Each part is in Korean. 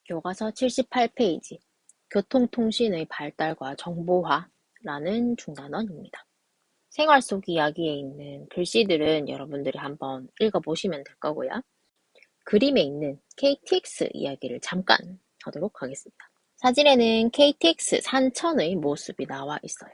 교과서 78페이지 교통통신의 발달과 정보화라는 중단원입니다. 생활 속 이야기에 있는 글씨들은 여러분들이 한번 읽어보시면 될 거고요. 그림에 있는 KTX 이야기를 잠깐 하도록 하겠습니다. 사진에는 KTX 산천의 모습이 나와 있어요.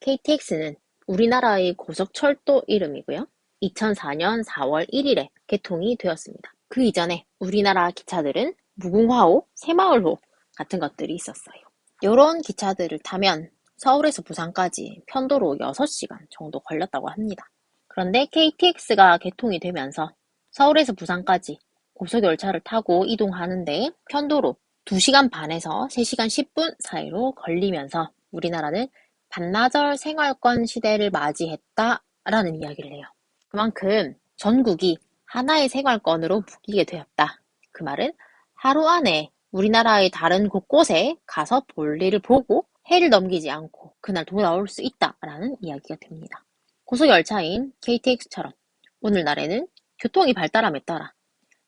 KTX는 우리나라의 고속철도 이름이고요. 2004년 4월 1일에 개통이 되었습니다. 그 이전에 우리나라 기차들은 무궁화호, 새마을호 같은 것들이 있었어요. 이런 기차들을 타면 서울에서 부산까지 편도로 6시간 정도 걸렸다고 합니다. 그런데 KTX가 개통이 되면서 서울에서 부산까지 고속열차를 타고 이동하는데 편도로 2시간 반에서 3시간 10분 사이로 걸리면서 우리나라는 반나절 생활권 시대를 맞이했다라는 이야기를 해요. 그만큼 전국이 하나의 생활권으로 묶이게 되었다. 그 말은 하루 안에 우리나라의 다른 곳곳에 가서 볼일을 보고 해를 넘기지 않고 그날 돌아올 수 있다라는 이야기가 됩니다. 고속열차인 KTX처럼 오늘날에는 교통이 발달함에 따라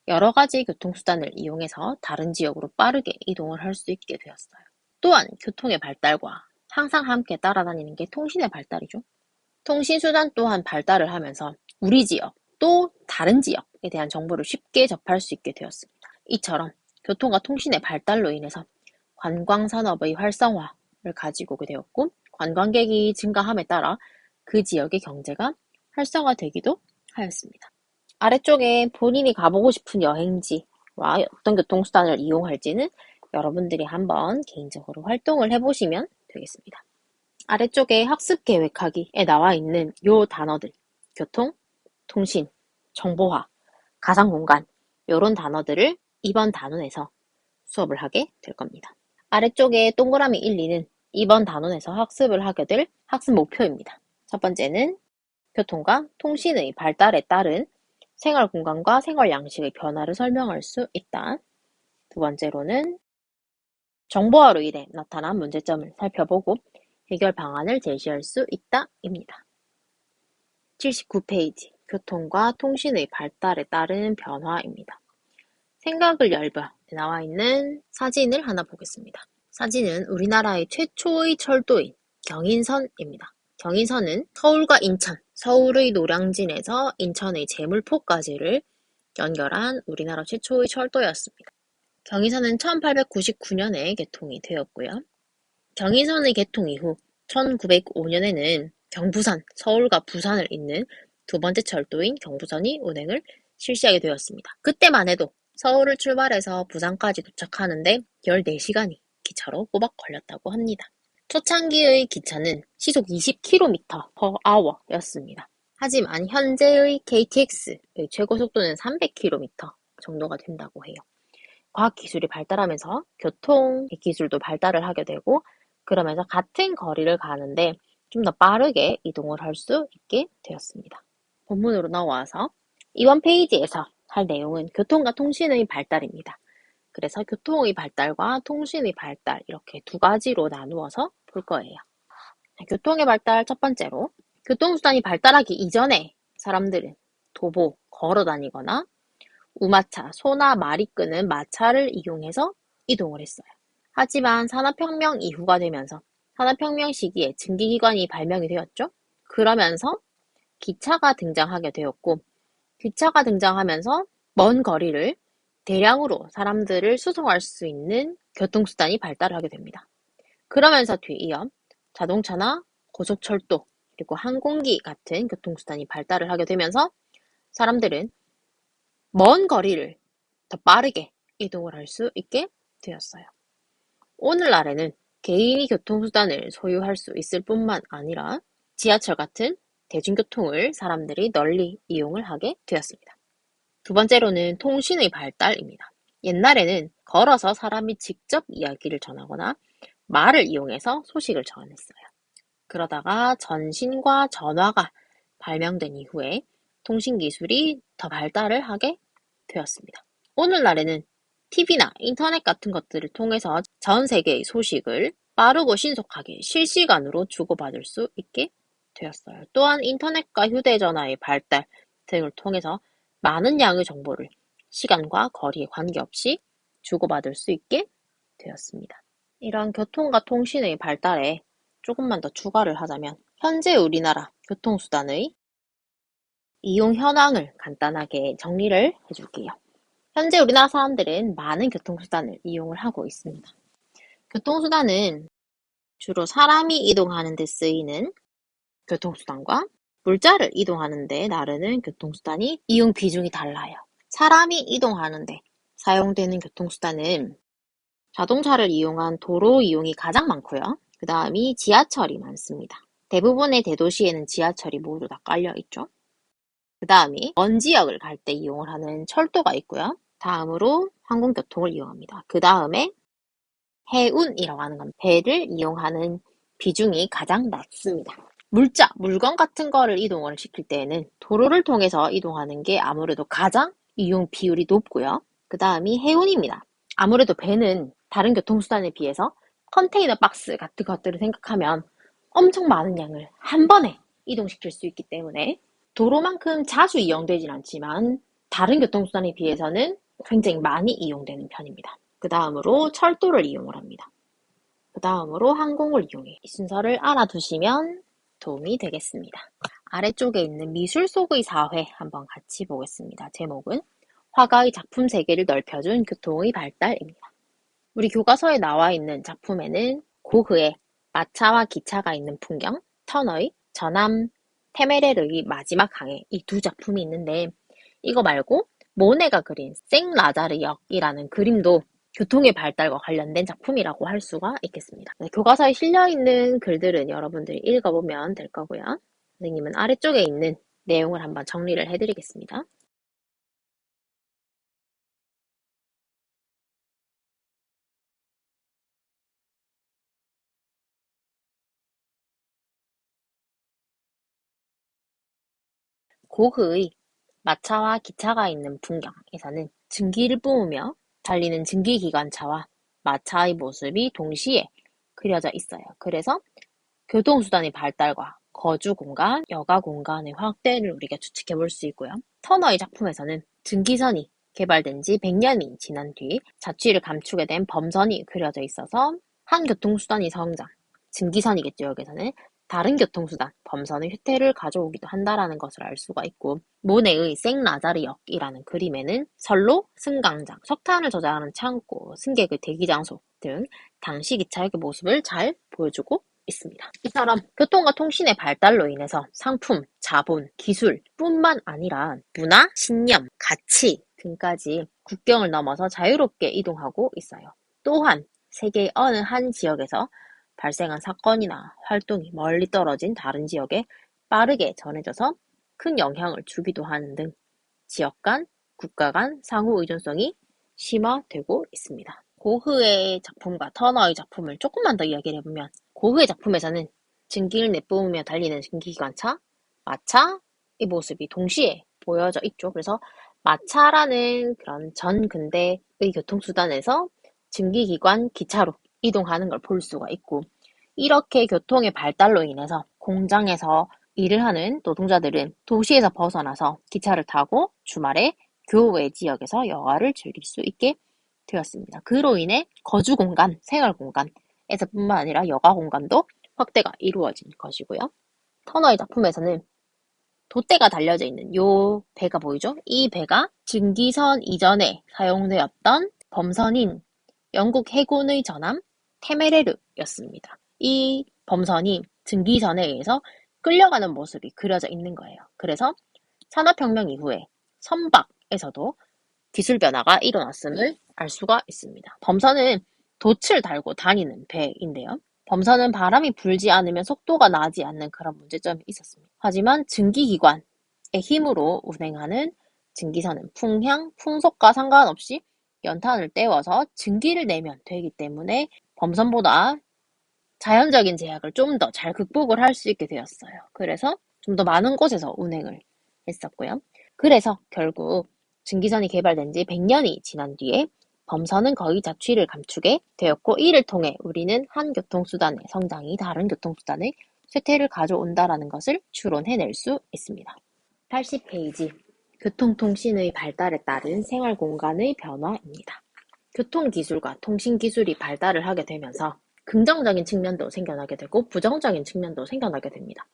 여러 가지 교통수단을 이용해서 다른 지역으로 빠르게 이동을 할 수 있게 되었어요. 또한 교통의 발달과 항상 함께 따라다니는 게 통신의 발달이죠. 통신수단 또한 발달을 하면서 우리 지역, 또 다른 지역에 대한 정보를 쉽게 접할 수 있게 되었습니다. 이처럼 교통과 통신의 발달로 인해서 관광산업의 활성화를 가지고 오게 되었고 관광객이 증가함에 따라 그 지역의 경제가 활성화되기도 하였습니다. 아래쪽에 본인이 가보고 싶은 여행지와 어떤 교통수단을 이용할지는 여러분들이 한번 개인적으로 활동을 해보시면 되겠습니다. 아래쪽에 학습 계획하기에 나와 있는 요 단어들, 교통, 통신, 정보화, 가상공간, 요런 단어들을 이번 단원에서 수업을 하게 될 겁니다. 아래쪽에 동그라미 1, 2는 이번 단원에서 학습을 하게 될 학습 목표입니다. 첫 번째는 교통과 통신의 발달에 따른 생활 공간과 생활 양식의 변화를 설명할 수 있다. 두 번째로는 정보화로 인해 나타난 문제점을 살펴보고 해결 방안을 제시할 수 있다입니다. 79페이지 교통과 통신의 발달에 따른 변화입니다. 생각을 얇아 나와 있는 사진을 하나 보겠습니다. 사진은 우리나라의 최초의 철도인 경인선입니다. 경인선은 서울과 인천, 서울의 노량진에서 인천의 제물포까지를 연결한 우리나라 최초의 철도였습니다. 경인선은 1899년에 개통이 되었고요. 경인선의 개통 이후 1905년에는 경부선, 서울과 부산을 잇는 두 번째 철도인 경부선이 운행을 실시하게 되었습니다. 그때만 해도 서울을 출발해서 부산까지 도착하는데 14시간이 기차로 꼬박 걸렸다고 합니다. 초창기의 기차는 시속 20km/h 였습니다. 하지만 현재의 KTX의 최고 속도는 300km 정도가 된다고 해요. 과학기술이 발달하면서 교통 기술도 발달을 하게 되고 그러면서 같은 거리를 가는데 좀 더 빠르게 이동을 할 수 있게 되었습니다. 본문으로 나와서 이번 페이지에서 할 내용은 교통과 통신의 발달입니다. 그래서 교통의 발달과 통신의 발달 이렇게 두 가지로 나누어서 볼 거예요. 교통의 발달 첫 번째로 교통수단이 발달하기 이전에 사람들은 도보, 걸어 다니거나 우마차, 소나 말이 끄는 마차를 이용해서 이동을 했어요. 하지만 산업혁명 이후가 되면서 산업혁명 시기에 증기기관이 발명이 되었죠. 그러면서 기차가 등장하게 되었고 기차가 등장하면서 먼 거리를 대량으로 사람들을 수송할 수 있는 교통수단이 발달을 하게 됩니다. 그러면서 뒤이어 자동차나 고속철도 그리고 항공기 같은 교통수단이 발달을 하게 되면서 사람들은 먼 거리를 더 빠르게 이동을 할 수 있게 되었어요. 오늘날에는 개인이 교통수단을 소유할 수 있을 뿐만 아니라 지하철 같은 대중교통을 사람들이 널리 이용을 하게 되었습니다. 두 번째로는 통신의 발달입니다. 옛날에는 걸어서 사람이 직접 이야기를 전하거나 말을 이용해서 소식을 전했어요. 그러다가 전신과 전화가 발명된 이후에 통신기술이 더 발달을 하게 되었습니다. 오늘날에는 TV나 인터넷 같은 것들을 통해서 전 세계의 소식을 빠르고 신속하게 실시간으로 주고받을 수 있게 되었어요. 또한 인터넷과 휴대전화의 발달 등을 통해서 많은 양의 정보를 시간과 거리에 관계없이 주고받을 수 있게 되었습니다. 이런 교통과 통신의 발달에 조금만 더 추가를 하자면 현재 우리나라 교통수단의 이용 현황을 간단하게 정리를 해줄게요. 현재 우리나라 사람들은 많은 교통수단을 이용을 하고 있습니다. 교통수단은 주로 사람이 이동하는 데 쓰이는 교통수단과 물자를 이동하는 데 나르는 교통수단이 이용 비중이 달라요. 사람이 이동하는 데 사용되는 교통수단은 자동차를 이용한 도로 이용이 가장 많고요. 그 다음이 지하철이 많습니다. 대부분의 대도시에는 지하철이 모두 다 깔려 있죠. 그 다음이 먼 지역을 갈 때 이용을 하는 철도가 있고요. 다음으로 항공교통을 이용합니다. 그 다음에 해운이라고 하는 건 배를 이용하는 비중이 가장 낮습니다. 물자, 물건 같은 거를 이동을 시킬 때에는 도로를 통해서 이동하는 게 아무래도 가장 이용 비율이 높고요. 그 다음이 해운입니다. 아무래도 배는 다른 교통수단에 비해서 컨테이너 박스 같은 것들을 생각하면 엄청 많은 양을 한 번에 이동시킬 수 있기 때문에 도로만큼 자주 이용되진 않지만 다른 교통수단에 비해서는 굉장히 많이 이용되는 편입니다. 그 다음으로 철도를 이용을 합니다. 그 다음으로 항공을 이용해. 이 순서를 알아두시면 도움이 되겠습니다. 아래쪽에 있는 미술 속의 사회 한번 같이 보겠습니다. 제목은 화가의 작품 세계를 넓혀준 교통의 발달입니다. 우리 교과서에 나와 있는 작품에는 고흐의 마차와 기차가 있는 풍경, 터너의 전함 테메레르의 마지막 항해 이 두 작품이 있는데 이거 말고 모네가 그린 생라자르역이라는 그림도 교통의 발달과 관련된 작품이라고 할 수가 있겠습니다. 네, 교과서에 실려있는 글들은 여러분들이 읽어보면 될 거고요. 선생님은 아래쪽에 있는 내용을 한번 정리를 해드리겠습니다. 고흐의 마차와 기차가 있는 풍경에서는 증기를 뿜으며 달리는 증기기관차와 마차의 모습이 동시에 그려져 있어요. 그래서 교통수단의 발달과 거주 공간, 여가 공간의 확대를 우리가 추측해 볼 수 있고요. 터너의 작품에서는 증기선이 개발된 지 100년이 지난 뒤 자취를 감추게 된 범선이 그려져 있어서 한 교통수단이 성장, 증기선이겠죠, 여기서는. 다른 교통수단, 범선의 휘퇴를 가져오기도 한다라는 것을 알 수가 있고, 모네의 생라자르역이라는 그림에는 선로, 승강장, 석탄을 저장하는 창고, 승객의 대기장소 등 당시 기차역의 모습을 잘 보여주고 있습니다. 이처럼 교통과 통신의 발달로 인해서 상품, 자본, 기술 뿐만 아니라 문화, 신념, 가치 등까지 국경을 넘어서 자유롭게 이동하고 있어요. 또한 세계의 어느 한 지역에서 발생한 사건이나 활동이 멀리 떨어진 다른 지역에 빠르게 전해져서 큰 영향을 주기도 하는 등 지역 간, 국가 간 상호 의존성이 심화되고 있습니다. 고흐의 작품과 터너의 작품을 조금만 더 이야기를 해보면 고흐의 작품에서는 증기를 내뿜으며 달리는 증기기관차, 마차의 모습이 동시에 보여져 있죠. 그래서 마차라는 그런 전근대의 교통수단에서 증기기관 기차로 이동하는 걸 볼 수가 있고 이렇게 교통의 발달로 인해서 공장에서 일을 하는 노동자들은 도시에서 벗어나서 기차를 타고 주말에 교외 지역에서 여가를 즐길 수 있게 되었습니다. 그로 인해 거주 공간, 생활 공간에서뿐만 아니라 여가 공간도 확대가 이루어진 것이고요. 터너의 작품에서는 돛대가 달려져 있는 요 배가 보이죠? 이 배가 증기선 이전에 사용되었던 범선인 영국 해군의 전함 테메레르였습니다. 이 범선이 증기선에 의해서 끌려가는 모습이 그려져 있는 거예요. 그래서 산업혁명 이후에 선박에서도 기술 변화가 일어났음을 알 수가 있습니다. 범선은 돛을 달고 다니는 배인데요. 범선은 바람이 불지 않으면 속도가 나지 않는 그런 문제점이 있었습니다. 하지만 증기기관의 힘으로 운행하는 증기선은 풍향, 풍속과 상관없이 연탄을 떼워서 증기를 내면 되기 때문에 범선보다 자연적인 제약을 좀 더 잘 극복을 할 수 있게 되었어요. 그래서 좀 더 많은 곳에서 운행을 했었고요. 그래서 결국 증기선이 개발된 지 100년이 지난 뒤에 범선은 거의 자취를 감추게 되었고 이를 통해 우리는 한 교통수단의 성장이 다른 교통수단의 쇠퇴를 가져온다라는 것을 추론해낼 수 있습니다. 80페이지 교통통신의 발달에 따른 생활공간의 변화입니다. 교통기술과 통신기술이 발달을 하게 되면서 긍정적인 측면도 생겨나게 되고 부정적인 측면도 생겨나게 됩니다.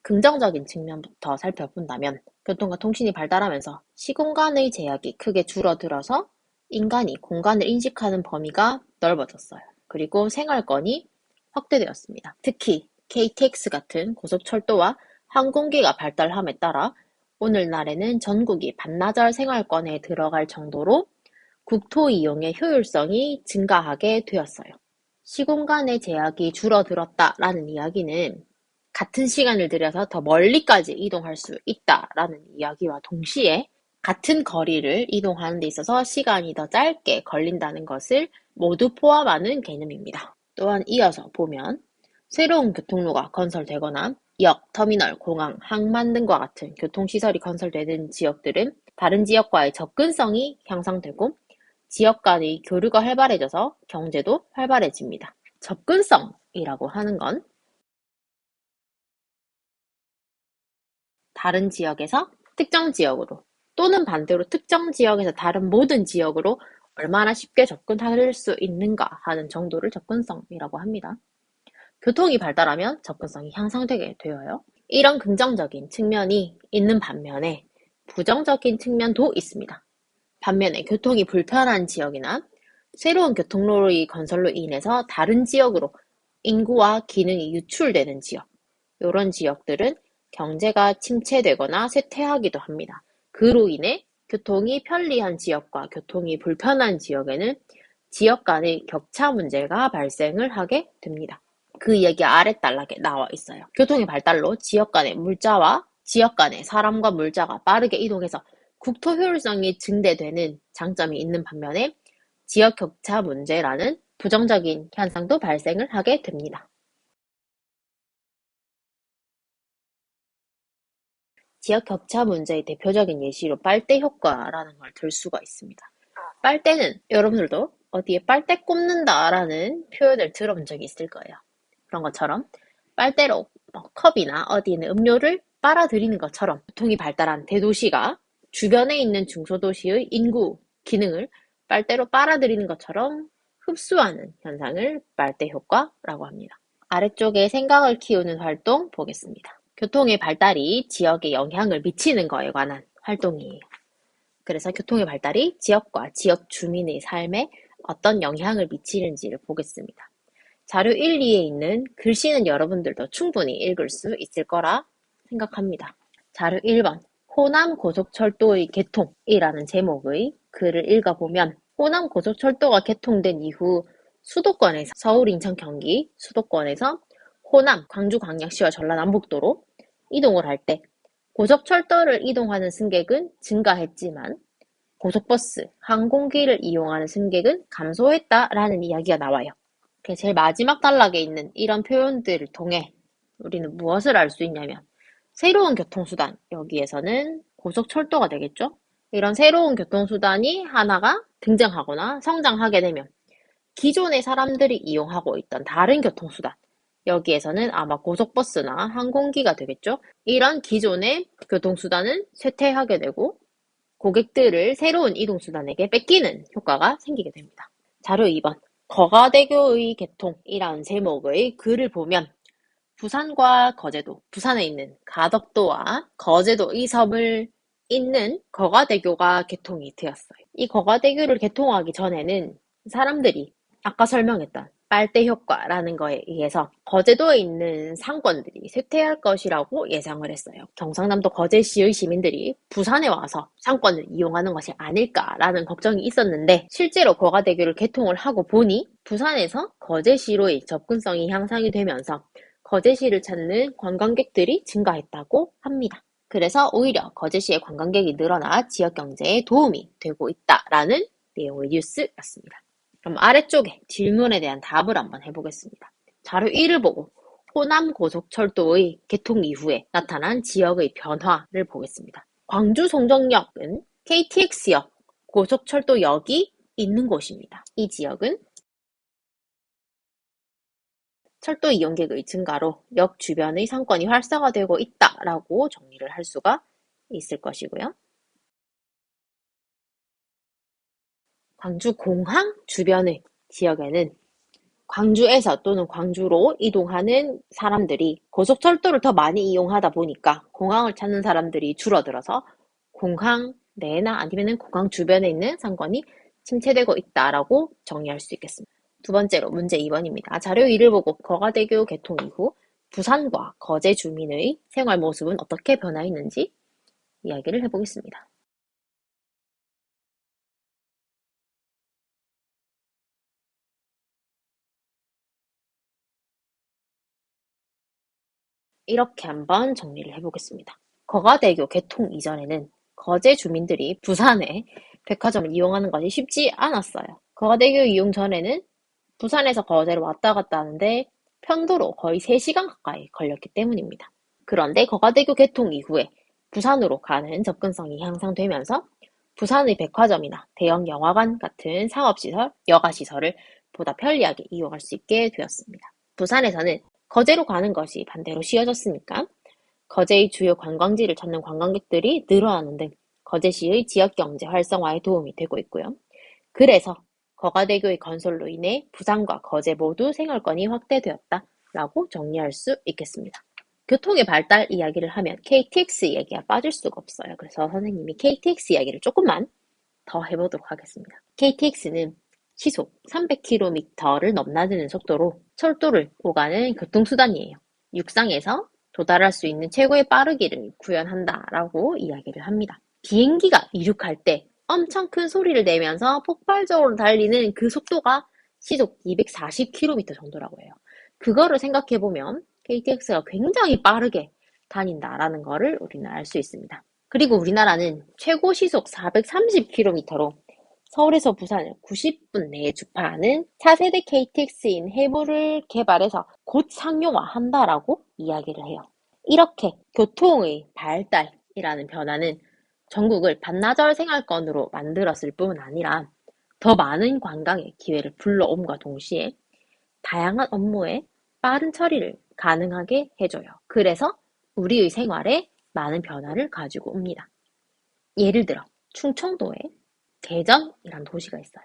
긍정적인 측면부터 살펴본다면 교통과 통신이 발달하면서 시공간의 제약이 크게 줄어들어서 인간이 공간을 인식하는 범위가 넓어졌어요. 그리고 생활권이 확대되었습니다. 특히 KTX 같은 고속철도와 항공기가 발달함에 따라 오늘날에는 전국이 반나절 생활권에 들어갈 정도로 국토 이용의 효율성이 증가하게 되었어요. 시공간의 제약이 줄어들었다라는 이야기는 같은 시간을 들여서 더 멀리까지 이동할 수 있다라는 이야기와 동시에 같은 거리를 이동하는 데 있어서 시간이 더 짧게 걸린다는 것을 모두 포함하는 개념입니다. 또한 이어서 보면 새로운 교통로가 건설되거나 역, 터미널, 공항, 항만 등과 같은 교통시설이 건설되는 지역들은 다른 지역과의 접근성이 향상되고 지역 간의 교류가 활발해져서 경제도 활발해집니다. 접근성이라고 하는 건 다른 지역에서 특정 지역으로 또는 반대로 특정 지역에서 다른 모든 지역으로 얼마나 쉽게 접근할 수 있는가 하는 정도를 접근성이라고 합니다. 교통이 발달하면 접근성이 향상되게 되어요. 이런 긍정적인 측면이 있는 반면에 부정적인 측면도 있습니다. 반면에 교통이 불편한 지역이나 새로운 교통로의 건설로 인해서 다른 지역으로 인구와 기능이 유출되는 지역, 이런 지역들은 경제가 침체되거나 쇠퇴하기도 합니다. 그로 인해 교통이 편리한 지역과 교통이 불편한 지역에는 지역 간의 격차 문제가 발생을 하게 됩니다. 그 이야기 아랫단락에 나와 있어요. 교통의 발달로 지역 간의 물자와 지역 간의 사람과 물자가 빠르게 이동해서 국토 효율성이 증대되는 장점이 있는 반면에 지역 격차 문제라는 부정적인 현상도 발생을 하게 됩니다. 지역 격차 문제의 대표적인 예시로 빨대 효과라는 걸 들 수가 있습니다. 빨대는 여러분들도 어디에 빨대 꼽는다라는 표현을 들어본 적이 있을 거예요. 그런 것처럼 빨대로 컵이나 어디에 있는 음료를 빨아들이는 것처럼 교통이 발달한 대도시가 주변에 있는 중소도시의 인구, 기능을 빨대로 빨아들이는 것처럼 흡수하는 현상을 빨대 효과라고 합니다. 아래쪽에 생각을 키우는 활동 보겠습니다. 교통의 발달이 지역에 영향을 미치는 거에 관한 활동이에요. 그래서 교통의 발달이 지역과 지역 주민의 삶에 어떤 영향을 미치는지를 보겠습니다. 자료 1, 2에 있는 글씨는 여러분들도 충분히 읽을 수 있을 거라 생각합니다. 자료 1번 호남 고속철도의 개통이라는 제목의 글을 읽어보면 호남 고속철도가 개통된 이후 수도권에서 서울, 인천, 경기 수도권에서 호남, 광주광역시와 전라남북도로 이동을 할 때 고속철도를 이동하는 승객은 증가했지만 고속버스, 항공기를 이용하는 승객은 감소했다라는 이야기가 나와요. 제일 마지막 단락에 있는 이런 표현들을 통해 우리는 무엇을 알 수 있냐면 새로운 교통수단, 여기에서는 고속철도가 되겠죠? 이런 새로운 교통수단이 하나가 등장하거나 성장하게 되면 기존의 사람들이 이용하고 있던 다른 교통수단, 여기에서는 아마 고속버스나 항공기가 되겠죠? 이런 기존의 교통수단은 쇠퇴하게 되고 고객들을 새로운 이동수단에게 뺏기는 효과가 생기게 됩니다. 자료 2번 거가대교의 개통이라는 제목의 글을 보면 부산과 거제도, 부산에 있는 가덕도와 거제도 이 섬을 잇는 거가대교가 개통이 되었어요. 이 거가대교를 개통하기 전에는 사람들이 아까 설명했던 빨대 효과라는 거에 의해서 거제도에 있는 상권들이 쇠퇴할 것이라고 예상을 했어요. 경상남도 거제시의 시민들이 부산에 와서 상권을 이용하는 것이 아닐까라는 걱정이 있었는데 실제로 거가대교를 개통을 하고 보니 부산에서 거제시로의 접근성이 향상이 되면서 거제시를 찾는 관광객들이 증가했다고 합니다. 그래서 오히려 거제시의 관광객이 늘어나 지역 경제에 도움이 되고 있다라는 내용의 뉴스였습니다. 그럼 아래쪽에 질문에 대한 답을 한번 해보겠습니다. 자료 1을 보고 호남 고속철도의 개통 이후에 나타난 지역의 변화를 보겠습니다. 광주 송정역은 KTX역 고속철도역이 있는 곳입니다. 이 지역은 철도 이용객의 증가로 역 주변의 상권이 활성화되고 있다라고 정리를 할 수가 있을 것이고요. 광주 공항 주변의 지역에는 광주에서 또는 광주로 이동하는 사람들이 고속철도를 더 많이 이용하다 보니까 공항을 찾는 사람들이 줄어들어서 공항 내나 아니면 공항 주변에 있는 상권이 침체되고 있다라고 정리할 수 있겠습니다. 두 번째로 문제 2번입니다. 자료 1을 보고 거가대교 개통 이후 부산과 거제 주민의 생활 모습은 어떻게 변화했는지 이야기를 해보겠습니다. 이렇게 한번 정리를 해보겠습니다. 거가대교 개통 이전에는 거제 주민들이 부산에 백화점을 이용하는 것이 쉽지 않았어요. 거가대교 이용 전에는 부산에서 거제로 왔다 갔다 하는데 편도로 거의 3시간 가까이 걸렸기 때문입니다. 그런데 거가대교 개통 이후에 부산으로 가는 접근성이 향상되면서 부산의 백화점이나 대형 영화관 같은 상업시설, 여가시설을 보다 편리하게 이용할 수 있게 되었습니다. 부산에서는 거제로 가는 것이 반대로 쉬워졌으니까 거제의 주요 관광지를 찾는 관광객들이 늘어나는 등 거제시의 지역경제 활성화에 도움이 되고 있고요. 그래서 거가대교의 건설로 인해 부산과 거제 모두 생활권이 확대되었다라고 정리할 수 있겠습니다. 교통의 발달 이야기를 하면 KTX 이야기가 빠질 수가 없어요. 그래서 선생님이 KTX 이야기를 조금만 더 해보도록 하겠습니다. KTX는 시속 300km를 넘나드는 속도로 철도를 오가는 교통수단이에요. 육상에서 도달할 수 있는 최고의 빠르기를 구현한다라고 이야기를 합니다. 비행기가 이륙할 때 엄청 큰 소리를 내면서 폭발적으로 달리는 그 속도가 시속 240km 정도라고 해요. 그거를 생각해보면 KTX가 굉장히 빠르게 다닌다라는 거를 우리는 알 수 있습니다. 그리고 우리나라는 최고 시속 430km로 서울에서 부산을 90분 내에 주파하는 차세대 KTX인 해물을 개발해서 곧 상용화한다라고 이야기를 해요. 이렇게 교통의 발달이라는 변화는 전국을 반나절 생활권으로 만들었을 뿐 아니라 더 많은 관광의 기회를 불러옴과 동시에 다양한 업무에 빠른 처리를 가능하게 해줘요. 그래서 우리의 생활에 많은 변화를 가지고 옵니다. 예를 들어 충청도에 대전이라는 도시가 있어요.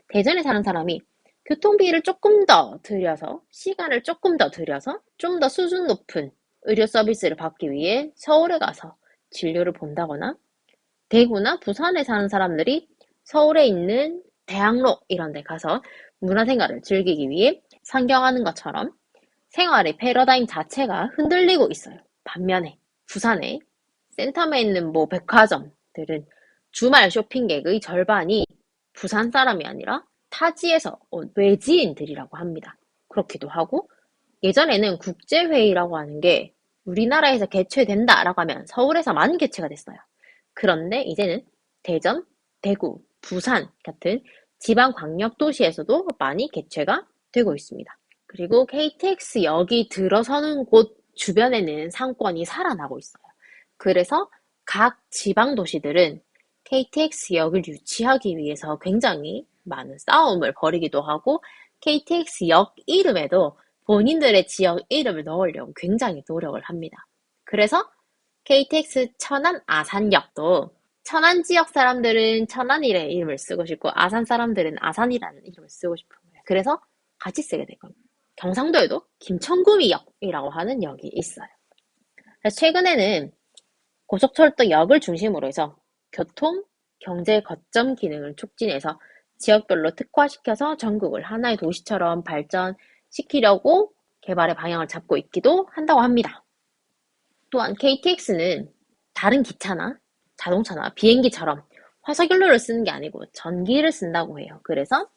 대전에 사는 사람이 교통비를 조금 더 들여서 시간을 조금 더 들여서 좀 더 수준 높은 의료 서비스를 받기 위해 서울에 가서 진료를 본다거나 대구나 부산에 사는 사람들이 서울에 있는 대학로 이런 데 가서 문화생활을 즐기기 위해 상경하는 것처럼 생활의 패러다임 자체가 흔들리고 있어요. 반면에 부산에 센텀에 있는 백화점들은 주말 쇼핑객의 절반이 부산 사람이 아니라 타지에서 온 외지인들이라고 합니다. 그렇기도 하고 예전에는 국제회의라고 하는 게 우리나라에서 개최된다라고 하면 서울에서만 개최가 됐어요. 그런데 이제는 대전, 대구, 부산 같은 지방 광역 도시에서도 많이 개최가 되고 있습니다. 그리고 KTX역이 들어서는 곳 주변에는 상권이 살아나고 있어요. 그래서 각 지방 도시들은 KTX역을 유치하기 위해서 굉장히 많은 싸움을 벌이기도 하고 KTX역 이름에도 본인들의 지역 이름을 넣으려고 굉장히 노력을 합니다. 그래서 KTX 천안 아산역도 천안 지역 사람들은 천안이라는 이름을 쓰고 싶고 아산 사람들은 아산이라는 이름을 쓰고 싶은 거예요. 그래서 같이 쓰게 된 겁니다. 경상도에도 김천구미역이라고 하는 역이 있어요. 최근에는 고속철도역을 중심으로 해서 교통, 경제 거점 기능을 촉진해서 지역별로 특화시켜서 전국을 하나의 도시처럼 발전시키려고 개발의 방향을 잡고 있기도 한다고 합니다. 또한 KTX는 다른 기차나 자동차나 비행기처럼 화석연료를 쓰는 게 아니고 전기를 쓴다고 해요. 그래서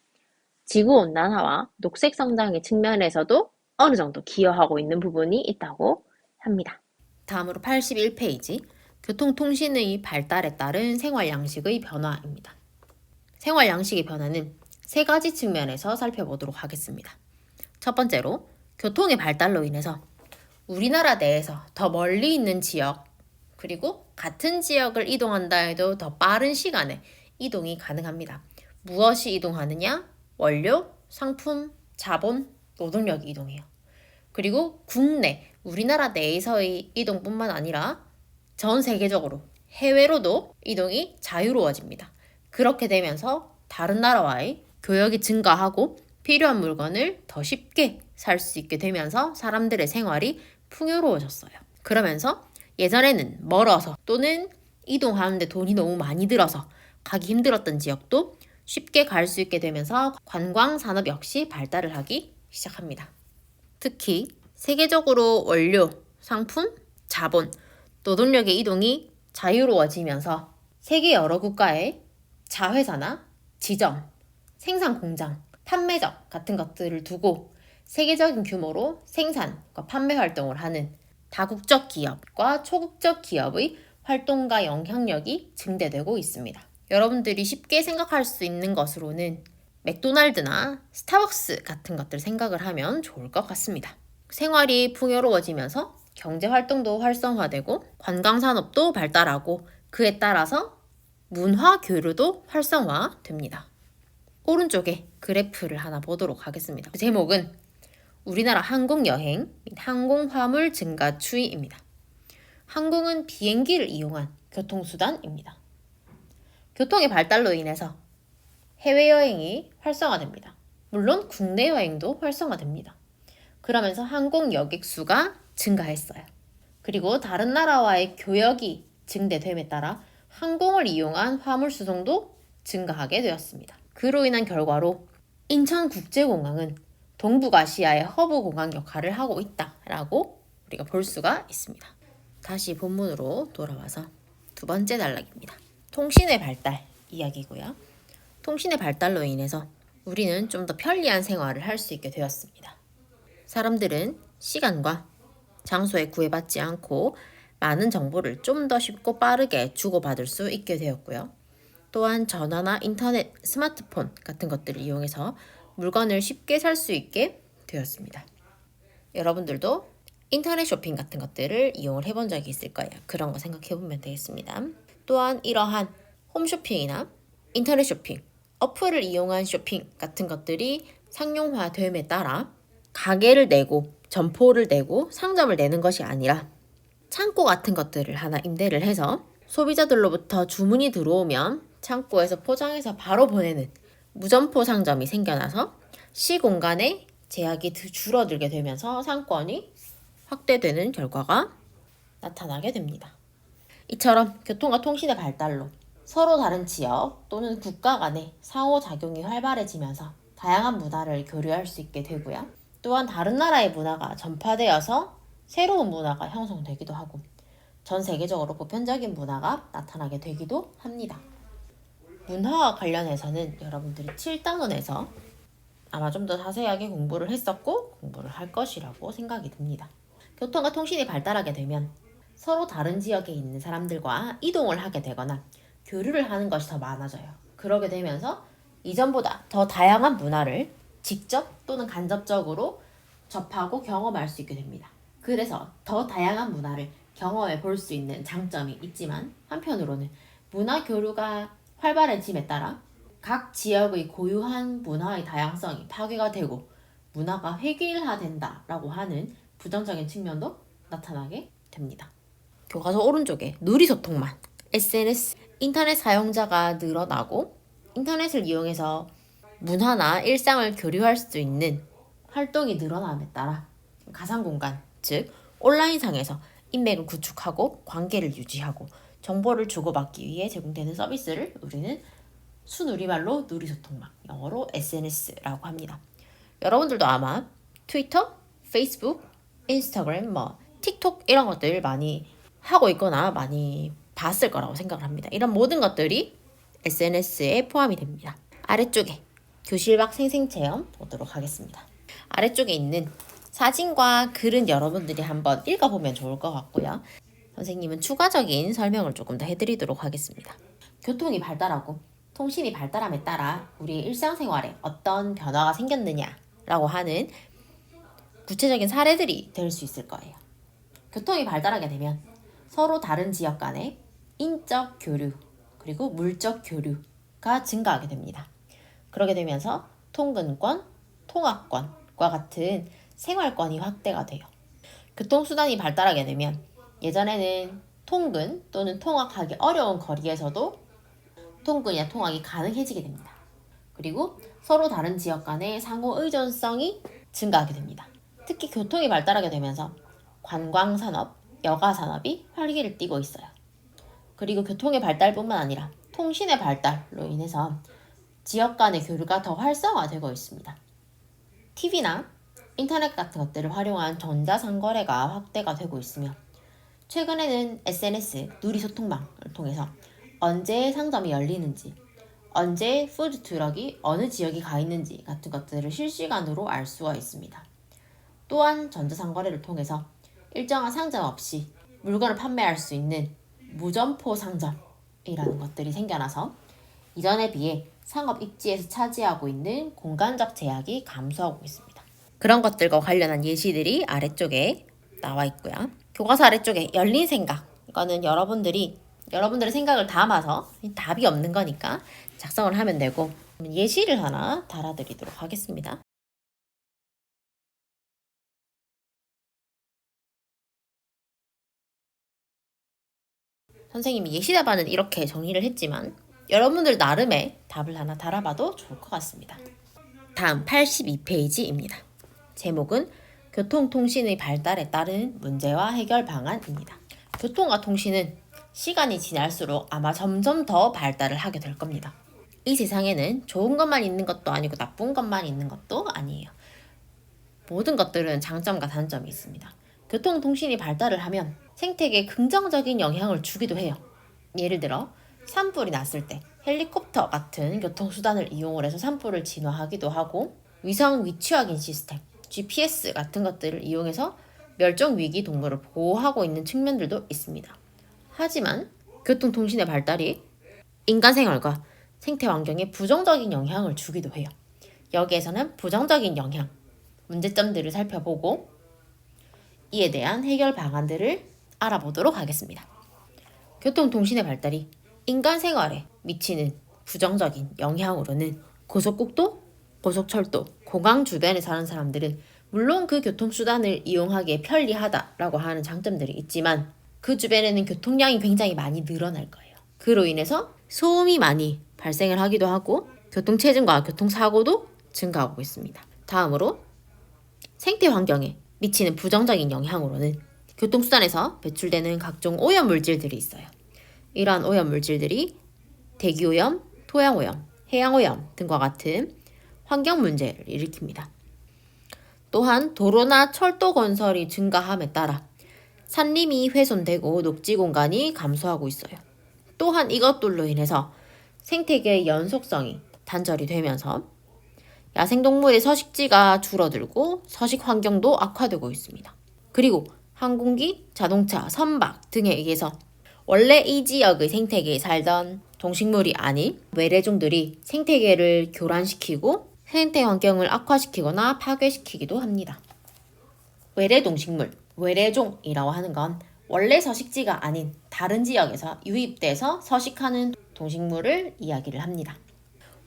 지구온난화와 녹색 성장의 측면에서도 어느 정도 기여하고 있는 부분이 있다고 합니다. 다음으로 81페이지 교통통신의 발달에 따른 생활 양식의 변화입니다. 생활 양식의 변화는 세 가지 측면에서 살펴보도록 하겠습니다. 첫 번째로 교통의 발달로 인해서 우리나라 내에서 더 멀리 있는 지역 그리고 같은 지역을 이동한다 해도 더 빠른 시간에 이동이 가능합니다. 무엇이 이동하느냐? 원료, 상품, 자본, 노동력이 이동해요. 그리고 국내, 우리나라 내에서의 이동뿐만 아니라 전 세계적으로 해외로도 이동이 자유로워집니다. 그렇게 되면서 다른 나라와의 교역이 증가하고 필요한 물건을 더 쉽게 살 수 있게 되면서 사람들의 생활이 풍요로워졌어요. 그러면서 예전에는 멀어서 또는 이동하는데 돈이 너무 많이 들어서 가기 힘들었던 지역도 쉽게 갈 수 있게 되면서 관광 산업 역시 발달을 하기 시작합니다. 특히 세계적으로 원료, 상품, 자본, 노동력의 이동이 자유로워지면서 세계 여러 국가의 자회사나 지점, 생산 공장, 판매점 같은 것들을 두고 세계적인 규모로 생산과 판매 활동을 하는 다국적 기업과 초국적 기업의 활동과 영향력이 증대되고 있습니다. 여러분들이 쉽게 생각할 수 있는 것으로는 맥도날드나 스타벅스 같은 것들 생각을 하면 좋을 것 같습니다. 생활이 풍요로워지면서 경제 활동도 활성화되고 관광 산업도 발달하고 그에 따라서 문화 교류도 활성화됩니다. 오른쪽에 그래프를 하나 보도록 하겠습니다. 제목은 우리나라 항공여행 및 항공화물 증가 추이입니다. 항공은 비행기를 이용한 교통수단입니다. 교통의 발달로 인해서 해외여행이 활성화됩니다. 물론 국내 여행도 활성화됩니다. 그러면서 항공 여객 수가 증가했어요. 그리고 다른 나라와의 교역이 증대됨에 따라 항공을 이용한 화물 수송도 증가하게 되었습니다. 그로 인한 결과로 인천국제공항은 동북아시아의 허브 공항 역할을 하고 있다라고 우리가 볼 수가 있습니다. 다시 본문으로 돌아와서 두 번째 단락입니다. 통신의 발달 이야기고요. 통신의 발달로 인해서 우리는 좀 더 편리한 생활을 할 수 있게 되었습니다. 사람들은 시간과 장소에 구애받지 않고 많은 정보를 좀 더 쉽고 빠르게 주고받을 수 있게 되었고요. 또한 전화나 인터넷, 스마트폰 같은 것들을 이용해서 물건을 쉽게 살 수 있게 되었습니다. 여러분들도 인터넷 쇼핑 같은 것들을 이용을 해본 적이 있을 거예요. 그런 거 생각해 보면 되겠습니다. 또한 이러한 홈쇼핑이나 인터넷 쇼핑, 어플을 이용한 쇼핑 같은 것들이 상용화됨에 따라 가게를 내고 점포를 내고 상점을 내는 것이 아니라 창고 같은 것들을 하나 임대를 해서 소비자들로부터 주문이 들어오면 창고에서 포장해서 바로 보내는 무점포 상점이 생겨나서 시공간의 제약이 줄어들게 되면서 상권이 확대되는 결과가 나타나게 됩니다. 이처럼 교통과 통신의 발달로 서로 다른 지역 또는 국가 간의 상호작용이 활발해지면서 다양한 문화를 교류할 수 있게 되고요. 또한 다른 나라의 문화가 전파되어서 새로운 문화가 형성되기도 하고 전 세계적으로 보편적인 문화가 나타나게 되기도 합니다. 문화와 관련해서는 여러분들이 7단원에서 아마 좀 더 자세하게 공부를 했었고 공부를 할 것이라고 생각이 듭니다. 교통과 통신이 발달하게 되면 서로 다른 지역에 있는 사람들과 이동을 하게 되거나 교류를 하는 것이 더 많아져요. 그러게 되면서 이전보다 더 다양한 문화를 직접 또는 간접적으로 접하고 경험할 수 있게 됩니다. 그래서 더 다양한 문화를 경험해 볼 수 있는 장점이 있지만 한편으로는 문화 교류가 활발해짐에 따라 각 지역의 고유한 문화의 다양성이 파괴가 되고 문화가 획일화된다라고 하는 부정적인 측면도 나타나게 됩니다. 교과서 오른쪽에 누리소통만, SNS, 인터넷 사용자가 늘어나고 인터넷을 이용해서 문화나 일상을 교류할 수 있는 활동이 늘어남에 따라 가상공간, 즉 온라인상에서 인맥을 구축하고 관계를 유지하고 정보를 주고받기 위해 제공되는 서비스를 우리는 순우리말로 누리소통망, 영어로 SNS라고 합니다. 여러분들도 아마 트위터, 페이스북, 인스타그램, 틱톡 이런 것들 많이 하고 있거나 많이 봤을 거라고 생각을 합니다. 이런 모든 것들이 SNS에 포함이 됩니다. 아래쪽에 교실 밖 생생체험 보도록 하겠습니다. 아래쪽에 있는 사진과 글은 여러분들이 한번 읽어보면 좋을 것 같고요. 선생님은 추가적인 설명을 조금 더 해드리도록 하겠습니다. 교통이 발달하고 통신이 발달함에 따라 우리의 일상생활에 어떤 변화가 생겼느냐라고 하는 구체적인 사례들이 될 수 있을 거예요. 교통이 발달하게 되면 서로 다른 지역 간의 인적 교류 그리고 물적 교류가 증가하게 됩니다. 그러게 되면서 통근권, 통학권과 같은 생활권이 확대가 돼요. 교통수단이 발달하게 되면 예전에는 통근 또는 통학하기 어려운 거리에서도 통근이나 통학이 가능해지게 됩니다. 그리고 서로 다른 지역 간의 상호 의존성이 증가하게 됩니다. 특히 교통이 발달하게 되면서 관광산업, 여가산업이 활기를 띠고 있어요. 그리고 교통의 발달뿐만 아니라 통신의 발달로 인해서 지역 간의 교류가 더 활성화되고 있습니다. TV나 인터넷 같은 것들을 활용한 전자상거래가 확대가 되고 있으며 최근에는 SNS, 누리소통망을 통해서 언제 상점이 열리는지, 언제 푸드트럭이 어느 지역에 가 있는지 같은 것들을 실시간으로 알 수가 있습니다. 또한 전자상거래를 통해서 일정한 상점 없이 물건을 판매할 수 있는 무점포 상점이라는 것들이 생겨나서 이전에 비해 상업 입지에서 차지하고 있는 공간적 제약이 감소하고 있습니다. 그런 것들과 관련한 예시들이 아래쪽에 나와 있고요. 교과서 아래쪽에 열린 생각, 이거는 여러분들의 생각을 담아서 답이 없는 거니까 작성을 하면 되고 예시를 하나 달아드리도록 하겠습니다. 선생님이 예시 답안은 이렇게 정리를 했지만 여러분들 나름의 답을 하나 달아봐도 좋을 것 같습니다. 다음 82페이지입니다. 제목은 교통통신의 발달에 따른 문제와 해결 방안입니다. 교통과 통신은 시간이 지날수록 아마 점점 더 발달을 하게 될 겁니다. 이 세상에는 좋은 것만 있는 것도 아니고 나쁜 것만 있는 것도 아니에요. 모든 것들은 장점과 단점이 있습니다. 교통통신이 발달을 하면 생태계에 긍정적인 영향을 주기도 해요. 예를 들어 산불이 났을 때 헬리콥터 같은 교통수단을 이용을 해서 산불을 진화하기도 하고 위성 위치 확인 시스템, GPS 같은 것들을 이용해서 멸종위기 동물을 보호하고 있는 측면들도 있습니다. 하지만 교통통신의 발달이 인간 생활과 생태 환경에 부정적인 영향을 주기도 해요. 여기에서는 부정적인 영향, 문제점들을 살펴보고 이에 대한 해결 방안들을 알아보도록 하겠습니다. 교통통신의 발달이 인간 생활에 미치는 부정적인 영향으로는 고속국도, 고속철도, 공항 주변에 사는 사람들은 물론 그 교통수단을 이용하기에 편리하다라고 하는 장점들이 있지만 그 주변에는 교통량이 굉장히 많이 늘어날 거예요. 그로 인해서 소음이 많이 발생을 하기도 하고 교통체증과 교통사고도 증가하고 있습니다. 다음으로 생태 환경에 미치는 부정적인 영향으로는 교통수단에서 배출되는 각종 오염물질들이 있어요. 이러한 오염물질들이 대기오염, 토양오염, 해양오염 등과 같은 환경 문제를 일으킵니다. 또한 도로나 철도 건설이 증가함에 따라 산림이 훼손되고 녹지 공간이 감소하고 있어요. 또한 이것들로 인해서 생태계의 연속성이 단절이 되면서 야생동물의 서식지가 줄어들고 서식 환경도 악화되고 있습니다. 그리고 항공기, 자동차, 선박 등에 의해서 원래 이 지역의 생태계에 살던 동식물이 아닌 외래종들이 생태계를 교란시키고 생태 환경을 악화시키거나 파괴시키기도 합니다. 외래 동식물, 외래종이라고 하는 건 원래 서식지가 아닌 다른 지역에서 유입돼서 서식하는 동식물을 이야기를 합니다.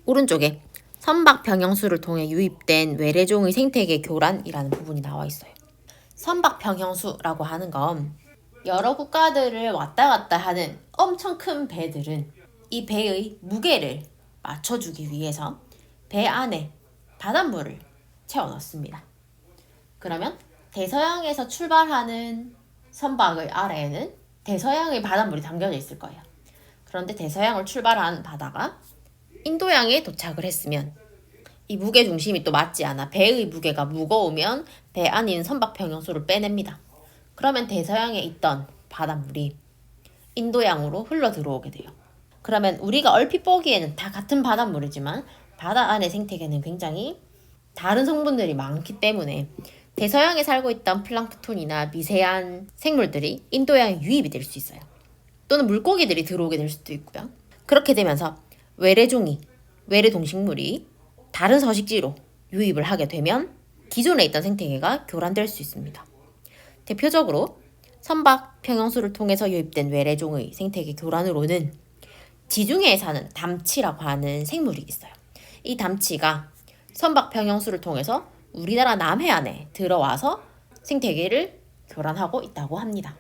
오른쪽에 선박 평형수를 통해 유입된 외래종의 생태계 교란이라는 부분이 나와 있어요. 선박 평형수라고 하는 건 여러 국가들을 왔다 갔다 하는 엄청 큰 배들은 이 배의 무게를 맞춰주기 위해서 배 안에 바닷물을 채워 넣습니다. 그러면 대서양에서 출발하는 선박의 아래에는 대서양의 바닷물이 담겨져 있을 거예요. 그런데 대서양을 출발한 바다가 인도양에 도착을 했으면 이 무게 중심이 또 맞지 않아 배의 무게가 무거우면 배 안에 있는 선박 평형수를 빼냅니다. 그러면 대서양에 있던 바닷물이 인도양으로 흘러 들어오게 돼요. 그러면 우리가 얼핏 보기에는 다 같은 바닷물이지만 바다 안의 생태계는 굉장히 다른 성분들이 많기 때문에 대서양에 살고 있던 플랑크톤이나 미세한 생물들이 인도양에 유입이 될 수 있어요. 또는 물고기들이 들어오게 될 수도 있고요. 그렇게 되면서 외래 동식물이 다른 서식지로 유입을 하게 되면 기존에 있던 생태계가 교란될 수 있습니다. 대표적으로 선박 평형수를 통해서 유입된 외래종의 생태계 교란으로는 지중해에 사는 담치라고 하는 생물이 있어요. 이 담치가 선박 평형수를 통해서 우리나라 남해안에 들어와서 생태계를 교란하고 있다고 합니다.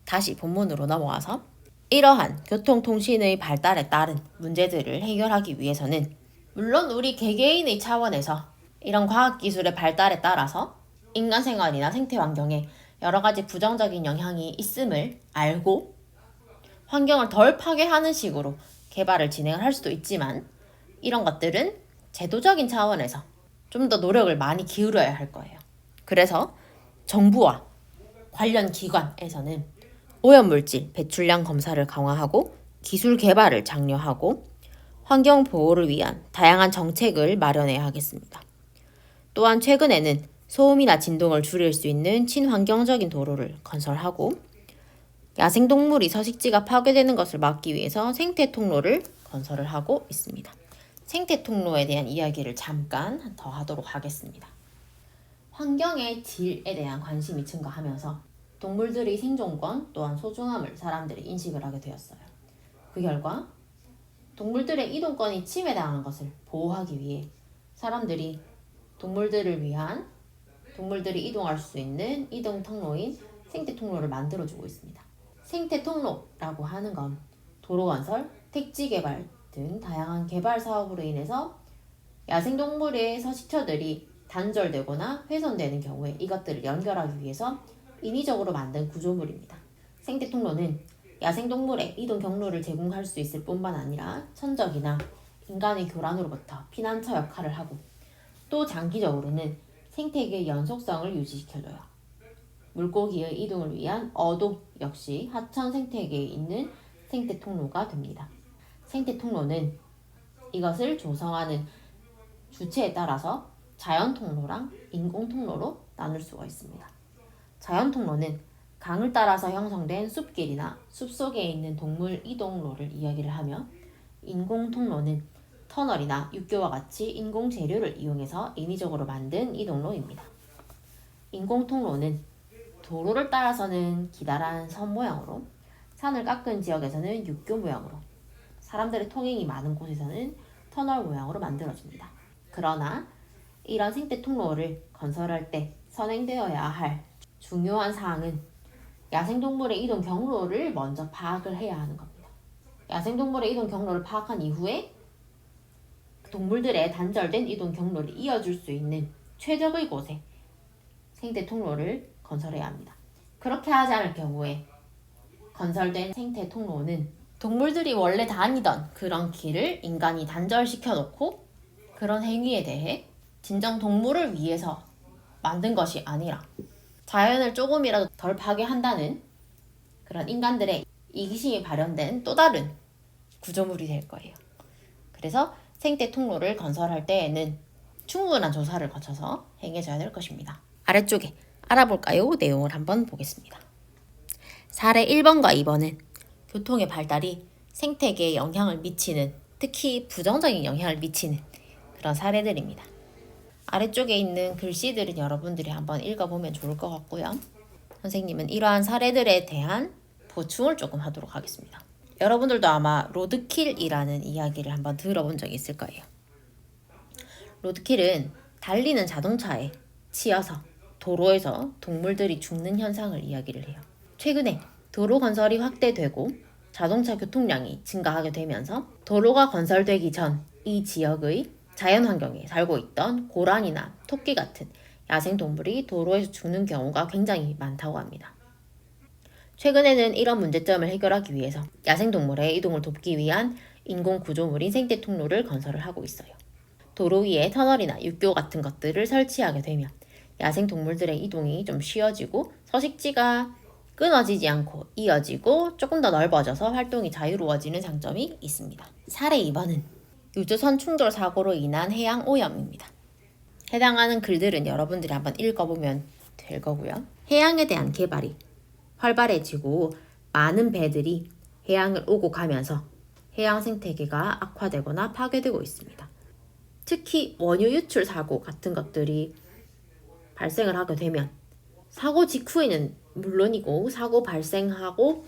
다시 본문으로 넘어가서 이러한 교통통신의 발달에 따른 문제들을 해결하기 위해서는 물론 우리 개개인의 차원에서 이런 과학기술의 발달에 따라서 인간 생활이나 생태 환경에 여러 가지 부정적인 영향이 있음을 알고 환경을 덜 파괴하는 식으로 개발을 진행을 할 수도 있지만 이런 것들은 제도적인 차원에서 좀 더 노력을 많이 기울여야 할 거예요. 그래서 정부와 관련 기관에서는 오염물질 배출량 검사를 강화하고 기술 개발을 장려하고 환경 보호를 위한 다양한 정책을 마련해야 하겠습니다. 또한 최근에는 소음이나 진동을 줄일 수 있는 친환경적인 도로를 건설하고 야생동물이 서식지가 파괴되는 것을 막기 위해서 생태 통로를 건설을 하고 있습니다. 생태 통로에 대한 이야기를 잠깐 더 하도록 하겠습니다. 환경의 질에 대한 관심이 증가하면서 동물들의 생존권 또한 소중함을 사람들이 인식을 하게 되었어요. 그 결과 동물들의 이동권이 침해당한 것을 보호하기 위해 사람들이 동물들을 위한 동물들이 이동할 수 있는 이동 통로인 생태 통로를 만들어주고 있습니다. 생태 통로라고 하는 건 도로 건설, 택지 개발 등 다양한 개발 사업으로 인해서 야생동물의 서식처들이 단절되거나 훼손되는 경우에 이것들을 연결하기 위해서 인위적으로 만든 구조물입니다. 생태 통로는 야생동물의 이동 경로를 제공할 수 있을 뿐만 아니라 천적이나 인간의 교란으로부터 피난처 역할을 하고 또 장기적으로는 생태계의 연속성을 유지시켜줘요. 물고기의 이동을 위한 어도 역시 하천 생태계에 있는 생태 통로가 됩니다. 생태 통로는 이것을 조성하는 주체에 따라서 자연 통로랑 인공 통로로 나눌 수가 있습니다. 자연 통로는 강을 따라서 형성된 숲길이나 숲속에 있는 동물 이동로를 이야기를 하며 인공 통로는 터널이나 육교와 같이 인공 재료를 이용해서 인위적으로 만든 이동로입니다. 인공 통로는 도로를 따라서는 기다란 선 모양으로, 산을 깎은 지역에서는 육교 모양으로, 사람들의 통행이 많은 곳에서는 터널 모양으로 만들어집니다. 그러나 이런 생태 통로를 건설할 때 선행되어야 할 중요한 사항은 야생동물의 이동 경로를 먼저 파악을 해야 하는 겁니다. 야생동물의 이동 경로를 파악한 이후에 동물들의 단절된 이동 경로를 이어줄 수 있는 최적의 곳에 생태 통로를 건설해야 합니다. 그렇게 하지 않을 경우에 건설된 생태 통로는 동물들이 원래 다니던 그런 길을 인간이 단절시켜 놓고 그런 행위에 대해 진정 동물을 위해서 만든 것이 아니라 자연을 조금이라도 덜 파괴한다는 그런 인간들의 이기심이 발현된 또 다른 구조물이 될 거예요. 그래서 생태 통로를 건설할 때에는 충분한 조사를 거쳐서 행해져야 될 것입니다. 아래쪽에 알아볼까요? 내용을 한번 보겠습니다. 사례 1번과 2번은 교통의 발달이 생태계에 영향을 미치는, 특히 부정적인 영향을 미치는 그런 사례들입니다. 아래쪽에 있는 글씨들은 여러분들이 한번 읽어보면 좋을 것 같고요. 선생님은 이러한 사례들에 대한 보충을 조금 하도록 하겠습니다. 여러분들도 아마 로드킬이라는 이야기를 한번 들어본 적이 있을 거예요. 로드킬은 달리는 자동차에 치여서 도로에서 동물들이 죽는 현상을 이야기를 해요. 최근에 도로 건설이 확대되고 자동차 교통량이 증가하게 되면서 도로가 건설되기 전 이 지역의 자연환경에 살고 있던 고란이나 토끼 같은 야생동물이 도로에서 죽는 경우가 굉장히 많다고 합니다. 최근에는 이런 문제점을 해결하기 위해서 야생동물의 이동을 돕기 위한 인공구조물인 생태통로를 건설을 하고 있어요. 도로 위에 터널이나 육교 같은 것들을 설치하게 되면 야생동물들의 이동이 좀 쉬워지고 서식지가 끊어지지 않고 이어지고 조금 더 넓어져서 활동이 자유로워지는 장점이 있습니다. 사례 2번은 유조선 충돌 사고로 인한 해양 오염입니다. 해당하는 글들은 여러분들이 한번 읽어보면 될 거고요. 해양에 대한 개발이 활발해지고 많은 배들이 해양을 오고 가면서 해양 생태계가 악화되거나 파괴되고 있습니다. 특히 원유 유출 사고 같은 것들이 발생을 하게 되면 사고 직후에는 물론이고 사고 발생하고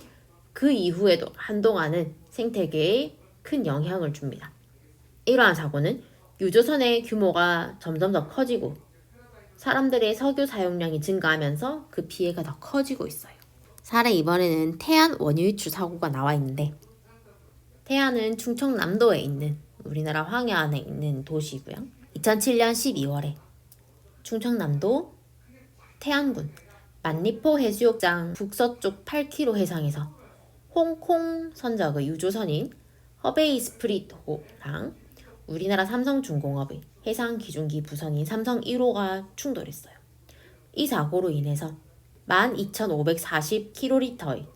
그 이후에도 한동안은 생태계에 큰 영향을 줍니다. 이러한 사고는 유조선의 규모가 점점 더 커지고 사람들의 석유 사용량이 증가하면서 그 피해가 더 커지고 있어요. 사례 2번에는 태안 원유 유출 사고가 나와 있는데 태안은 충청남도에 있는 우리나라 황해안에 있는 도시고요. 2007년 12월에 충청남도 태안군 만리포 해수욕장 북서쪽 8km 해상에서 홍콩 선적의 유조선인 허베이 스프릿호랑 우리나라 삼성중공업의 해상기중기 부선인 삼성 1호가 충돌했어요. 이 사고로 인해서 12,540kl의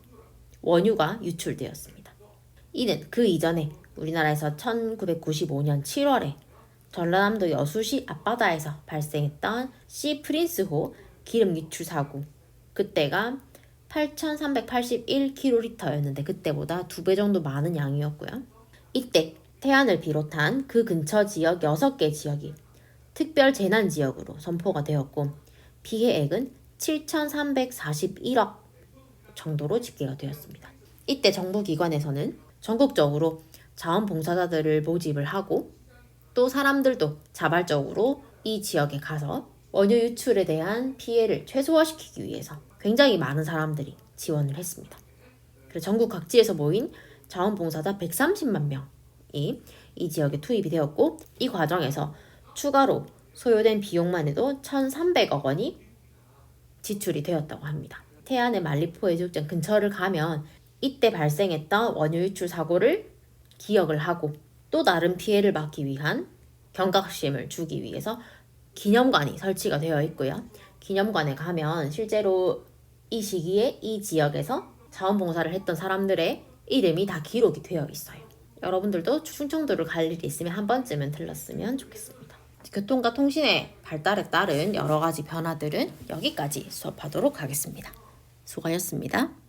원유가 유출되었습니다. 이는 그 이전에 우리나라에서 1995년 7월에 전라남도 여수시 앞바다에서 발생했던 시 프린스호 기름 유출 사고, 그때가 8,381kl였는데 그때보다 2배 정도 많은 양이었고요. 이때 태안을 비롯한 그 근처 지역 6개 지역이 특별 재난 지역으로 선포가 되었고 피해액은 7,341억 정도로 집계가 되었습니다. 이때 정부기관에서는 전국적으로 자원봉사자들을 모집을 하고 또 사람들도 자발적으로 이 지역에 가서 원유 유출에 대한 피해를 최소화시키기 위해서 굉장히 많은 사람들이 지원을 했습니다. 그래서 전국 각지에서 모인 자원봉사자 130만 명이 이 지역에 투입이 되었고 이 과정에서 추가로 소요된 비용만 해도 1,300억 원이 지출이 되었다고 합니다. 태안의 만리포 해수욕장 근처를 가면 이때 발생했던 원유 유출 사고를 기억을 하고 또 다른 피해를 막기 위한 경각심을 주기 위해서 기념관이 설치가 되어 있고요. 기념관에 가면 실제로 이 시기에 이 지역에서 자원봉사를 했던 사람들의 이름이 다 기록이 되어 있어요. 여러분들도 충청도를 갈 일이 있으면 한 번쯤은 들렀으면 좋겠습니다. 교통과 통신의 발달에 따른 여러 가지 변화들은 여기까지 수업하도록 하겠습니다. 수고하셨습니다.